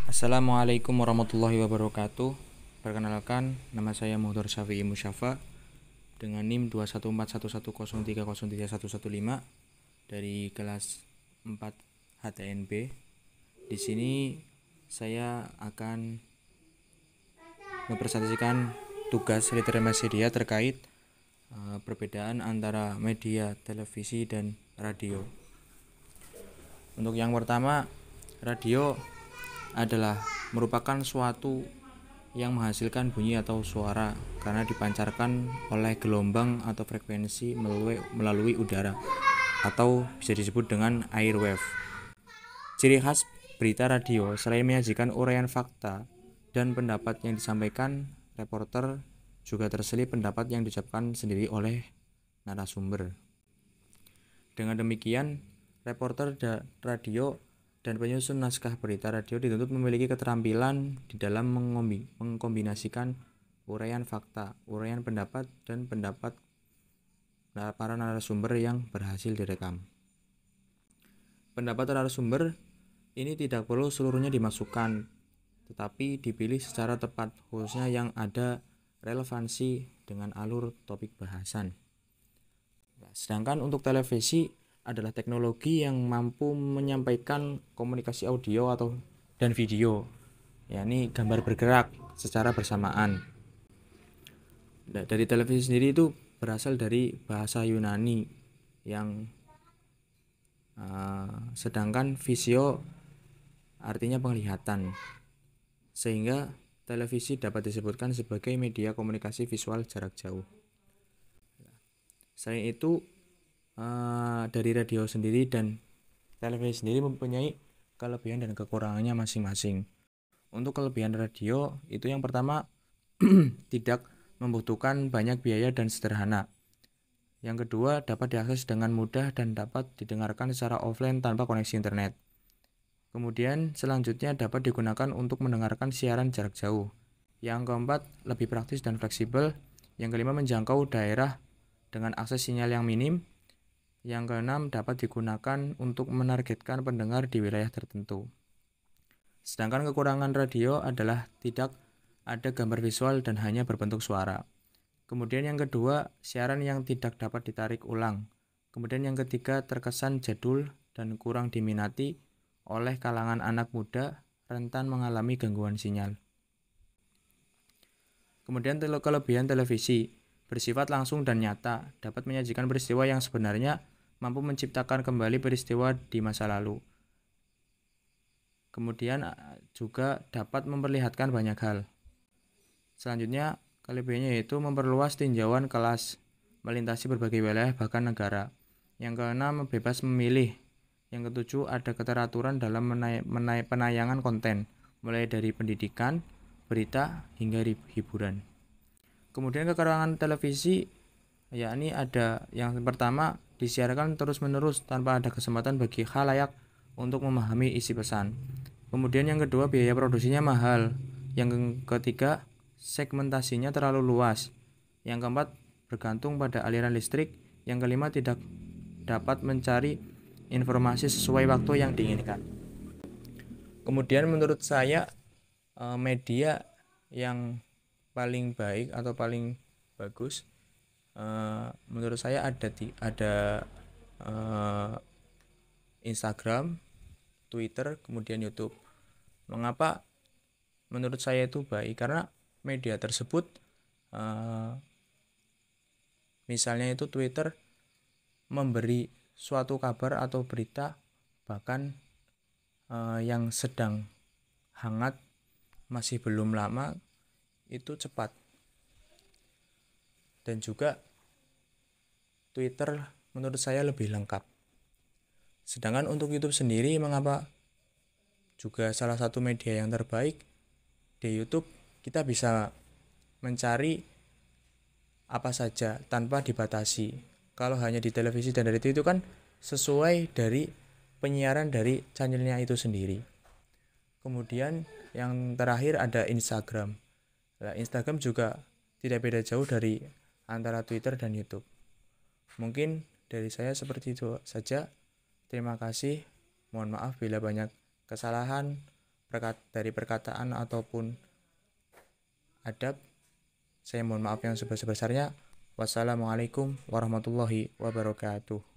Assalamualaikum warahmatullahi wabarakatuh. Perkenalkan, nama saya Muhdar Syafi'i Musyafa dengan NIM 2141103033115 dari kelas 4 HTNB. Di sini saya akan mempresentasikan tugas literasi media terkait perbedaan antara media televisi dan radio. Untuk yang pertama, radio adalah merupakan suatu yang menghasilkan bunyi atau suara karena dipancarkan oleh gelombang atau frekuensi melalui udara atau bisa disebut dengan airwave. Ciri khas berita radio selain menyajikan uraian fakta dan pendapat yang disampaikan reporter, juga terselip pendapat yang diucapkan sendiri oleh narasumber. Dengan demikian, reporter radio dan penyusun naskah berita radio dituntut memiliki keterampilan di dalam mengkombinasikan uraian fakta, uraian pendapat, dan pendapat para narasumber yang berhasil direkam. Pendapat narasumber ini tidak perlu seluruhnya dimasukkan, tetapi dipilih secara tepat, khususnya yang ada relevansi dengan alur topik bahasan. Sedangkan untuk televisi adalah teknologi yang mampu menyampaikan komunikasi audio dan video, yakni gambar bergerak secara bersamaan. Dari televisi sendiri itu berasal dari bahasa Yunani yang sedangkan visio artinya penglihatan, sehingga televisi dapat disebutkan sebagai media komunikasi visual jarak jauh. Selain itu, dari radio sendiri dan televisi sendiri mempunyai kelebihan dan kekurangannya masing-masing. Untuk kelebihan radio itu yang pertama tidak membutuhkan banyak biaya dan sederhana. Yang kedua, dapat diakses dengan mudah dan dapat didengarkan secara offline tanpa koneksi internet. Kemudian selanjutnya dapat digunakan untuk mendengarkan siaran jarak jauh. Yang keempat, lebih praktis dan fleksibel. Yang kelima, menjangkau daerah dengan akses sinyal yang minim. Yang keenam, dapat digunakan untuk menargetkan pendengar di wilayah tertentu. Sedangkan kekurangan radio adalah tidak ada gambar visual dan hanya berbentuk suara. Kemudian yang kedua, siaran yang tidak dapat ditarik ulang. Kemudian yang ketiga, terkesan jadul dan kurang diminati oleh kalangan anak muda, rentan mengalami gangguan sinyal. Kemudian kelebihan televisi bersifat langsung dan nyata, dapat menyajikan peristiwa yang sebenarnya, mampu menciptakan kembali peristiwa di masa lalu. Kemudian juga dapat memperlihatkan banyak hal. Selanjutnya, kelebihannya yaitu memperluas tinjauan kelas, melintasi berbagai wilayah bahkan negara. Yang keenam, bebas memilih. Yang ketujuh, ada keteraturan dalam penayangan konten, mulai dari pendidikan, berita, hingga hiburan. Kemudian kekurangan televisi, yakni ada yang pertama, disiarkan terus-menerus tanpa ada kesempatan bagi khalayak untuk memahami isi pesan. Kemudian yang kedua, biaya produksinya mahal. Yang ketiga, segmentasinya terlalu luas. Yang keempat, bergantung pada aliran listrik. Yang kelima, tidak dapat mencari informasi sesuai waktu yang diinginkan. Kemudian menurut saya media yang paling baik atau paling bagus menurut saya ada Instagram, Twitter, kemudian YouTube. Mengapa menurut saya itu baik? Karena media tersebut misalnya itu Twitter memberi suatu kabar atau berita bahkan yang sedang hangat, masih belum lama, itu cepat. Dan juga Twitter menurut saya lebih lengkap. Sedangkan untuk YouTube sendiri, mengapa juga salah satu media yang terbaik? Di YouTube kita bisa mencari apa saja tanpa dibatasi. Kalau hanya di televisi dan radio itu kan sesuai dari penyiaran dari channelnya itu sendiri. Kemudian yang terakhir ada Instagram. Nah, Instagram juga tidak beda jauh dari antara Twitter dan YouTube. Mungkin dari saya seperti itu saja. Terima kasih. Mohon maaf bila banyak kesalahan. dari perkataan ataupun adab. Saya mohon maaf yang sebesar-besarnya. Wassalamualaikum warahmatullahi wabarakatuh.